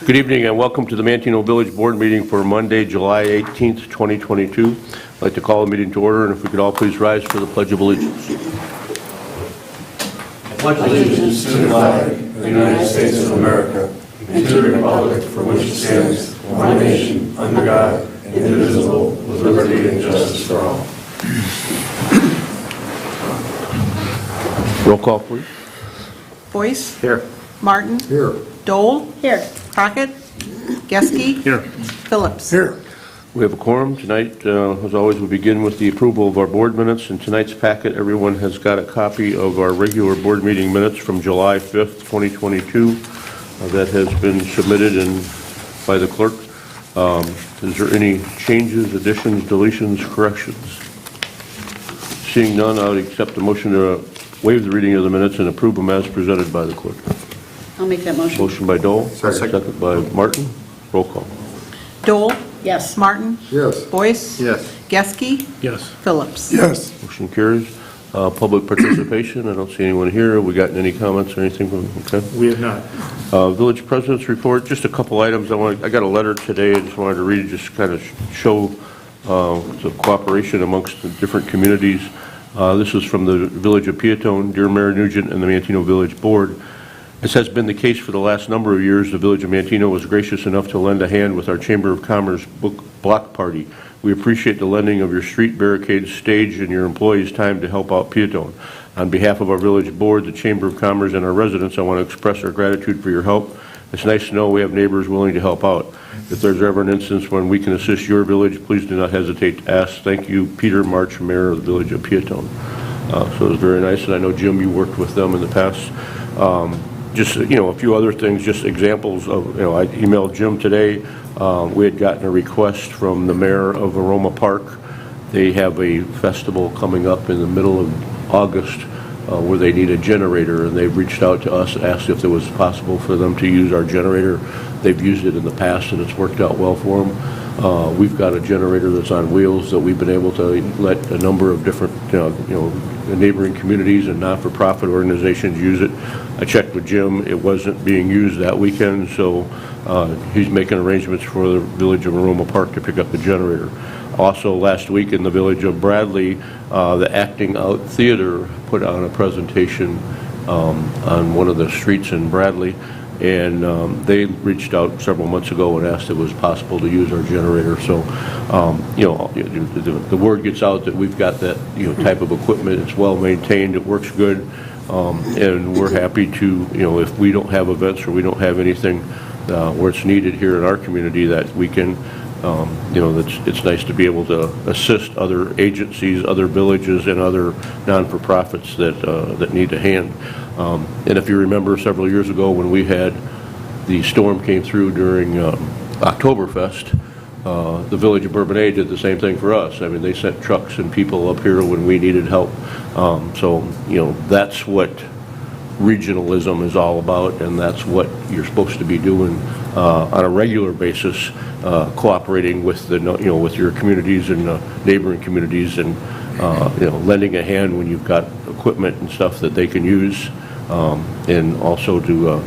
Good evening and welcome to the Manteno Village Board meeting for Monday, July 18th, 2022. I'd like to call the meeting to order, and if we could all please rise for the Pledge of Allegiance. I pledge allegiance to the flag of the United States of America and to the republic for which it stands, one nation, under God, indivisible, with liberty and justice for all. Roll call, please. Boyce? Here. Martin? Here. Dole? Here. Crockett? Geske? Here. Phillips? Here. We have a quorum. Tonight, as always, we begin with the approval of our board minutes. In tonight's packet, everyone has got a copy of our regular board meeting minutes from July 5th, 2022. That has been submitted by the clerk. Is there any changes, additions, deletions, corrections? Seeing none, I would accept the motion to waive the reading of the minutes and approve them as presented by the clerk. I'll make that motion. Motion by Dole. Second. By Martin. Roll call. Dole? Yes. Martin? Yes. Boyce? Yes. Geske? Yes. Phillips? Yes. Motion carries. Public participation. I don't see anyone here. We got any comments or anything from? Okay. We have not. Village President's report. Just a couple items. I got a letter today. I just wanted to read it. Just kind of show the cooperation amongst the different communities. This is from the Village of Piatone, Dear Mayor Nugent, and the Manteno Village Board. As has been the case for the last number of years, the Village of Manteno was gracious enough to lend a hand with our Chamber of Commerce block party. We appreciate the lending of your street barricades, stage, and your employees' time to help out Piatone. On behalf of our Village Board, the Chamber of Commerce, and our residents, I want to express our gratitude for your help. It's nice to know we have neighbors willing to help out. If there's ever an instance when we can assist your village, please do not hesitate to ask. Thank you, Peter March, Mayor of the Village of Piatone. So it was very nice, and I know, Jim, you worked with them in the past. Just, a few other things, just examples of, I emailed Jim today. We had gotten a request from the mayor of Aroma Park. They have a festival coming up in the middle of August where they need a generator, and they've reached out to us, asked if it was possible for them to use our generator. They've used it in the past, and it's worked out well for them. We've got a generator that's on wheels that we've been able to let a number of different, neighboring communities and not-for-profit organizations use it. I checked with Jim. It wasn't being used that weekend, so he's making arrangements for the Village of Aroma Park to pick up the generator. Also, last week in the Village of Bradley, the Acting Out Theater put on a presentation on one of the streets in Bradley, and they reached out several months ago and asked if it was possible to use our generator. So, the word gets out that we've got that type of equipment. It's well maintained. It works good, and we're happy to if we don't have events or we don't have anything where it's needed here in our community, that we can. It's nice to be able to assist other agencies, other villages, and other non-for-profits that need a hand. And if you remember several years ago when we had the storm came through during Oktoberfest, the Village of Bourbonnais did the same thing for us. I mean, they sent trucks and people up here when we needed help. So that's what regionalism is all about, and that's what you're supposed to be doing on a regular basis, cooperating with with your communities and neighboring communities, and lending a hand when you've got equipment and stuff that they can use, and also to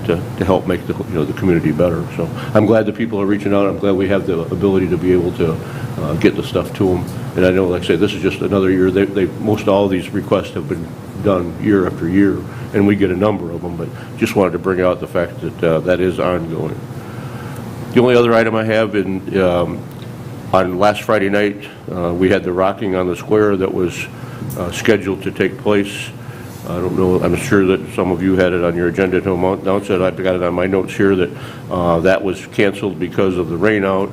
help make the the community better. So I'm glad that people are reaching out. I'm glad we have the ability to be able to get the stuff to them. And I know, like I say, this is just another year. Most all of these requests have been done year after year, and we get a number of them. But just wanted to bring out the fact that that is ongoing. The only other item I have on last Friday night, we had the rocking on the square that was scheduled to take place. I don't know, I'm sure that some of you had it on your agenda to announce it. I've got it on my notes here that that was canceled because of the rain out.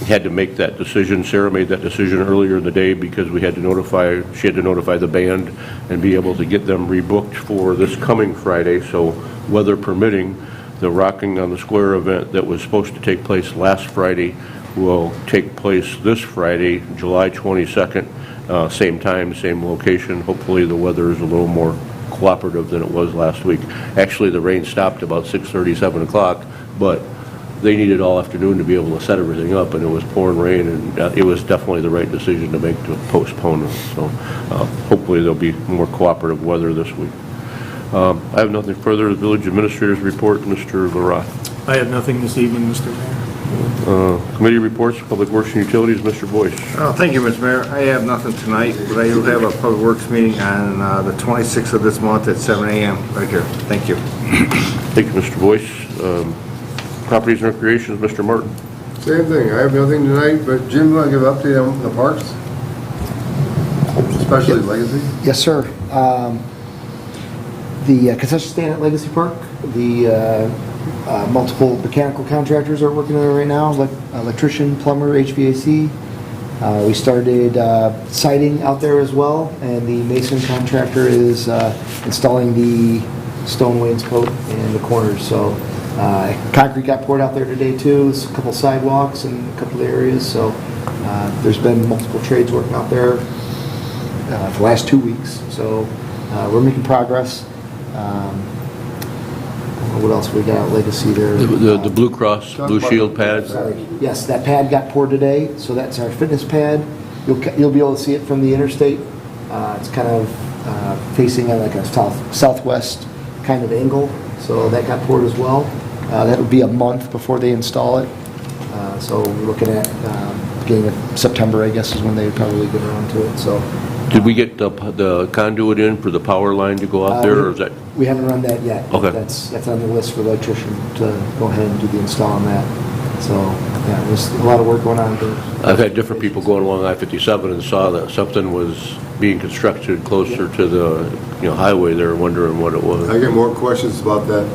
Had to make that decision. Sarah made that decision earlier in the day because she had to notify the band and be able to get them rebooked for this coming Friday. So weather permitting, the Rocking on the Square event that was supposed to take place last Friday will take place this Friday, July 22nd, same time, same location. Hopefully the weather is a little more cooperative than it was last week. Actually, the rain stopped about 6:30, 7 o'clock, but they needed all afternoon to be able to set everything up, and it was pouring rain, and it was definitely the right decision to make to postpone it. So hopefully there'll be more cooperative weather this week. I have nothing further. The village administrator's report, Mr. Laroth. I have nothing this evening, Mr. Mayor. Committee reports, Public Works and Utilities, Mr. Boyce. Thank you, Mr. Mayor. I have nothing tonight, but I do have a Public Works meeting on the 26th of this month at 7 a.m. right here. Thank you. Thank you, Mr. Boyce. Properties and Recreations, Mr. Martin. Same thing, I have nothing tonight, but Jim, you want to give an update on the parks? Especially Legacy? Yes, sir. The concession stand at Legacy Park, the multiple mechanical contractors are working on it right now, electrician, plumber, HVAC. We started siding out there as well, and the mason contractor is installing the stone wainscot in the corners. So concrete got poured out there today too. There's a couple sidewalks in a couple of areas. So there's been multiple trades working out there for the last 2 weeks. So we're making progress. What else we got at Legacy there? The Blue Cross, Blue Shield pads. Sorry. Yes, that pad got poured today, so that's our fitness pad. You'll be able to see it from the interstate. It's kind of facing at like a southwest kind of angle, so that got poured as well. That'll be a month before they install it. So we're looking at beginning of September, I guess, is when they would probably get around to it. So. Did we get the conduit in for the power line to go out there, or is that? We haven't run that yet. Okay. That's on the list for the electrician to go ahead and do the install on that. So, yeah, there's a lot of work going on there. I've had different people going along I-57 and saw that something was being constructed closer to the highway there, wondering what it was. I get more questions about that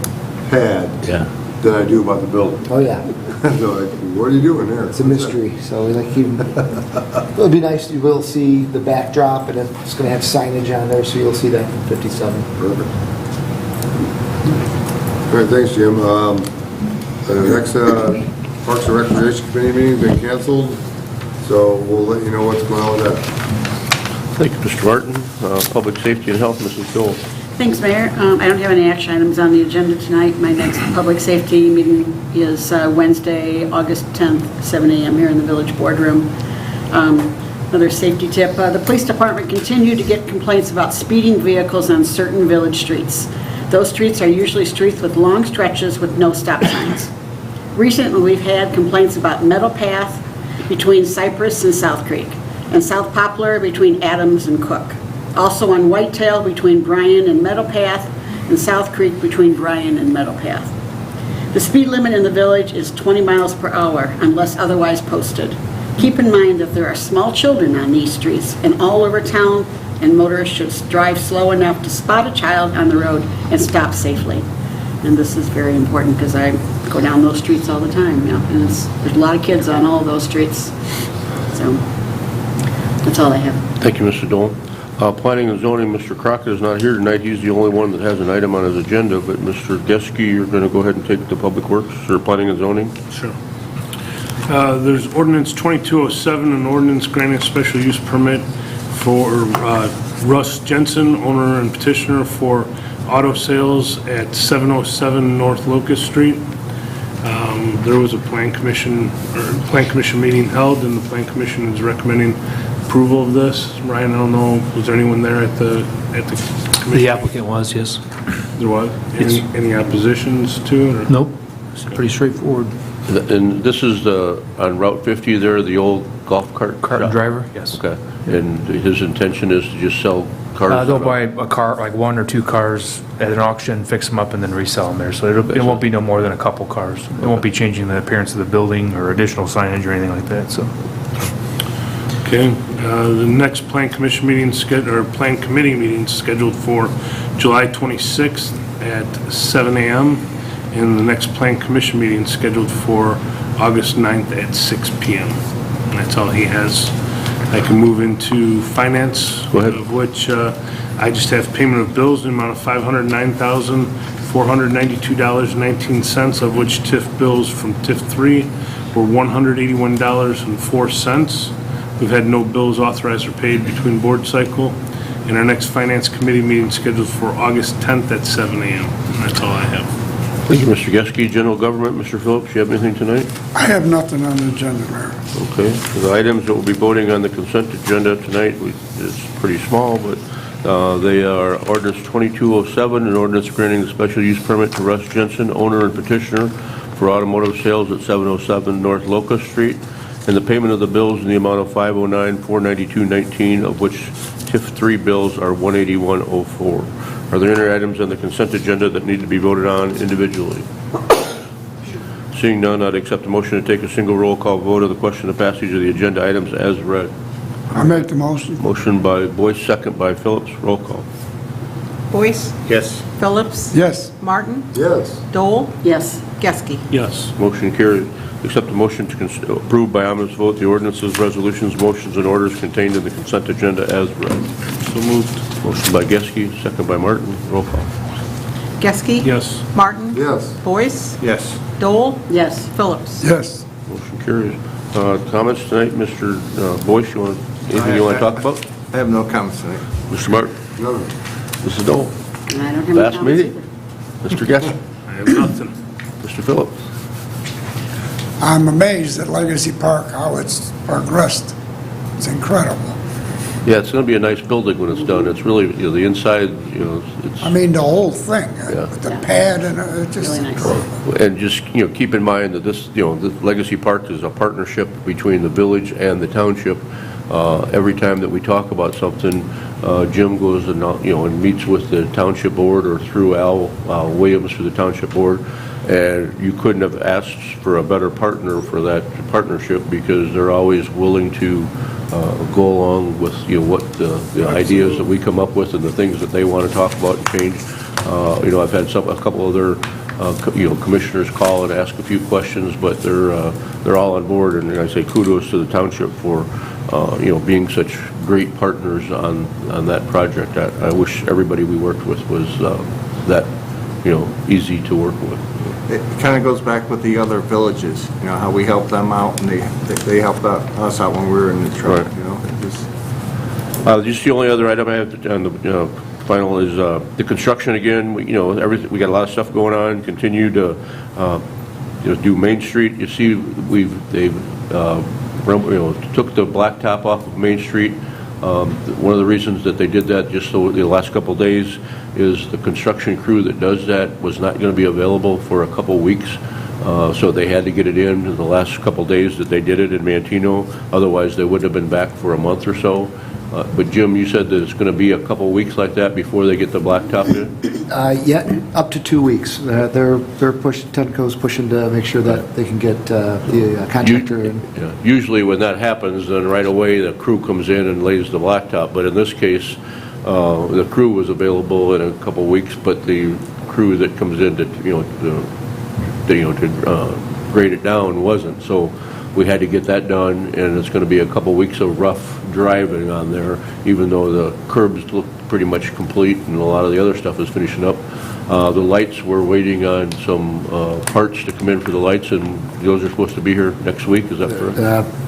pad Yeah. than I do about the building. Oh, yeah. So like, what are you doing there? It's a mystery, so we like keep. It'll be nice. You will see the backdrop, and it's going to have signage on there, so you'll see that from 57. Perfect. All right, thanks, Jim. The next Parks and Recreation Committee meeting been canceled, so we'll let you know what's going on with that. Thank you, Mr. Martin. Public Safety and Health, Mrs. Dole. Thanks, Mayor. I don't have any action items on the agenda tonight. My next public safety meeting is Wednesday, August 10th, 7 a.m. here in the Village Boardroom. Another safety tip, the police department continued to get complaints about speeding vehicles on certain village streets. Those streets are usually streets with long stretches with no stop signs. Recently, we've had complaints about Meadow Path between Cypress and South Creek, and South Poplar between Adams and Cook. Also on Whitetail between Bryan and Meadow Path, and South Creek between Bryan and Meadow Path. The speed limit in the village is 20 miles per hour unless otherwise posted. Keep in mind that there are small children on these streets and all over town, and motorists should drive slow enough to spot a child on the road and stop safely. And this is very important because I go down those streets all the time, and there's a lot of kids on all those streets. So that's all I have. Thank you, Mr. Dole. Planning and Zoning, Mr. Crockett is not here tonight. He's the only one that has an item on his agenda, but Mr. Geske, you're going to go ahead and take the Public Works or Planning and Zoning? Sure. There's ordinance 2207, an ordinance granting special use permit for Russ Jensen, owner and petitioner for auto sales at 707 North Locust Street. There was a plan commission meeting held, and the plan commission is recommending approval of this. Ryan, I don't know, was there anyone there at the commission? The applicant was, yes. There was? Any oppositions to it? Or? Nope. It's pretty straightforward. And this is on Route 50 there, the old golf cart shop? Driver, yes. Okay. And his intention is to just sell cars? They'll buy a car, like 1 or 2 cars at an auction, fix them up, and then resell them there. So it won't be no more than a couple cars. It won't be changing the appearance of the building or additional signage or anything like that, so. Okay, the next plan commission meeting plan committee meeting scheduled for July 26th at 7 a.m. and the next plan commission meeting scheduled for August 9th at 6 p.m. And that's all he has. I can move into finance, Go ahead. of which I just have payment of bills in the amount of $509,492.19, of which TIF bills from TIF 3 were $181.04. We've had no bills authorized or paid between board cycle. And our next finance committee meeting scheduled for August 10th at 7 a.m. And that's all I have. Thank you, Mr. Geske. General Government, Mr. Phillips, you have anything tonight? I have nothing on the agenda, Mayor. Okay. The items that we'll be voting on the consent agenda tonight is pretty small, but they are ordinance 2207, an ordinance granting the special use permit to Russ Jensen, owner and petitioner for automotive sales at 707 North Locust Street, and the payment of the bills in the amount of $509,492.19, of which TIF 3 bills are $181.04. Are there any items on the consent agenda that need to be voted on individually? Seeing none, I'd accept a motion to take a single roll call vote of the question of passage of the agenda items as read. I make the motion. Motion by Boyce, second by Phillips. Roll call. Boyce? Yes. Phillips? Yes. Martin? Yes. Dole? Yes. Geske? Yes. Motion carried. Accept the motion to approve by omnibus vote the ordinances, resolutions, motions, and orders contained in the consent agenda as read. So moved. Motion by Geske, second by Martin. Roll call. Geske? Yes. Martin? Yes. Boyce? Yes. Dole? Yes. Phillips? Yes. Motion carries. Comments tonight, Mr. Boyce, anything you want to talk about? I have no comments tonight. Mr. Martin? None. Mrs. Dole? And I don't have any Last comments meeting. either. Mr. Geske? I have nothing. Mr. Phillips? I'm amazed at Legacy Park, how it's progressed. It's incredible. Yeah, it's going to be a nice building when it's done. It's really, the inside, it's... I mean, the whole thing, Yeah. with the pad and it's just Really nice. incredible. And just, keep in mind that this, the Legacy Park is a partnership between the village and the township. Every time that we talk about something, Jim goes and, and meets with the township board or through Al Williams through the township board. And you couldn't have asked for a better partner for that partnership because they're always willing to go along with, what the ideas that we come up with and the things that they want to talk about and change. I've had a couple other commissioners call and ask a few questions, but they're all on board, and I say kudos to the township for being such great partners on that project. I wish everybody we worked with was that easy to work with. It kind of goes back with the other villages, how we helped them out and they helped us out when we were in the truck, Right. It just, Just the only other item I have on the final is the construction again. We got a lot of stuff going on. Continue to do Main Street. You see, they've took the blacktop off of Main Street. One of the reasons that they did that just so the last couple of days is the construction crew that does that was not going to be available for a couple weeks. So they had to get it in the last couple of days that they did it in Manteno. Otherwise, they wouldn't have been back for a month or so. But Jim, you said that it's going to be a couple weeks like that before they get the blacktop in? Yeah, up to 2 weeks. They're pushing, Tenco's pushing to make sure that they can get the contractor in. Yeah. Usually when that happens, then right away the crew comes in and lays the blacktop. But in this case, the crew was available in a couple of weeks, but the crew that comes in to grade it down wasn't. So we had to get that done, and it's going to be a couple of weeks of rough driving on there, even though the curbs look pretty much complete and a lot of the other stuff is finishing up. The lights, we're waiting on some parts to come in for the lights, and those are supposed to be here next week. Is that correct?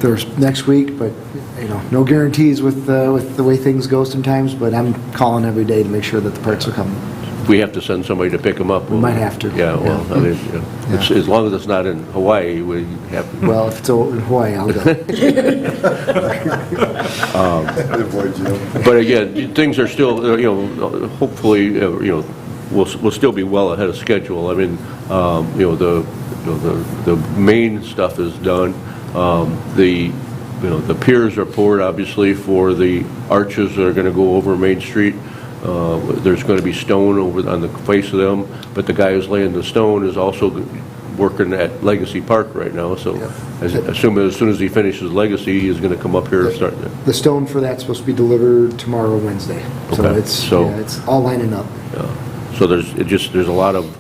There's next week, but, no guarantees with the way things go sometimes, but I'm calling every day to make sure that the parts will come. We have to send somebody to pick them up. We might have to. Yeah, well, Yeah. I mean, it's, as long as it's not in Hawaii, we have to. Well, if it's in Hawaii, I'll go. But again, things are still, hopefully, we'll still be well ahead of schedule. I mean, the main stuff is done. The piers are poured, obviously, for the arches that are going to go over Main Street. There's going to be stone over on the face of them, but the guy who's laying the stone is also working at Legacy Park right now, so I assume as soon as he finishes Legacy, he's going to come up here and start that. The stone for that's supposed to be delivered tomorrow, Wednesday. So Okay, it's all lining up. So there's a lot of,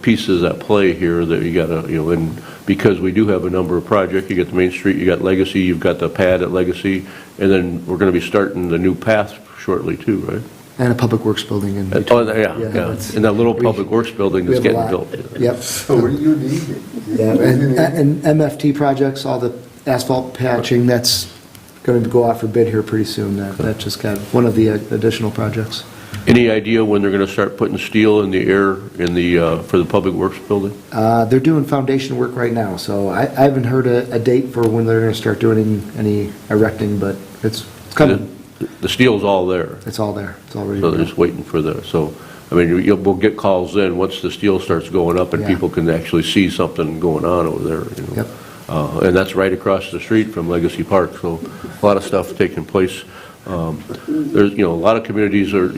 pieces at play here that you got to, and because we do have a number of projects, you got the Main Street, you got Legacy, you've got the pad at Legacy, and then we're going to be starting the new path shortly too, right? And a public works building in between. Oh, yeah. it's- In that little we- public works building we that's have a getting lot. built. Yep. So what do you need? Yeah, and MFT projects, all the asphalt patching, that's going to go out for bid here pretty soon. That just got one of the additional projects. Any idea when they're going to start putting steel in the air for the public works building? They're doing foundation work right now, so I haven't heard a date for when they're going to start doing any erecting, but it's coming. The steel's all there. It's all there. It's already So they're there. just waiting for so I mean, we'll get calls in once the steel starts going up and Yeah. people can actually see something going on over there, you know. Yep. And that's right across the street from Legacy Park, so a lot of stuff taking place. There's, a lot of communities are,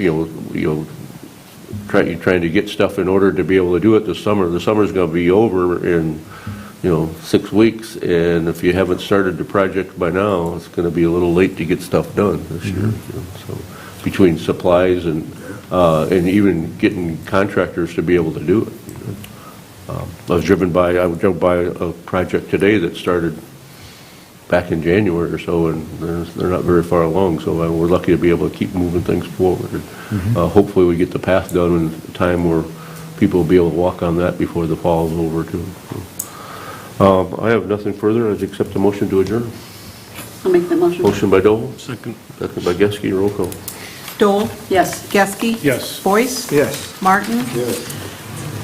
trying to get stuff in order to be able to do it this summer. The summer's gonna be over in, 6 weeks, and if you haven't started the project by now, it's gonna be a little late to get stuff done this year. So between supplies and even getting contractors to be able to do it. I drove by a project today that started back in January or so, and they're not very far along, so we're lucky to be able to keep moving things forward. Hopefully we get the path done in a time where people will be able to walk on that before the fall is over too. I have nothing further, I'd accept the motion to adjourn. I'll make that motion. Motion by Dole, Second. second by Geske, roll call. Dole, Yes. Geske. Yes. Boyce. Yes. Martin.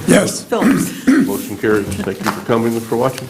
Yes. Phillips. Motion carries. Thank you for coming and for watching.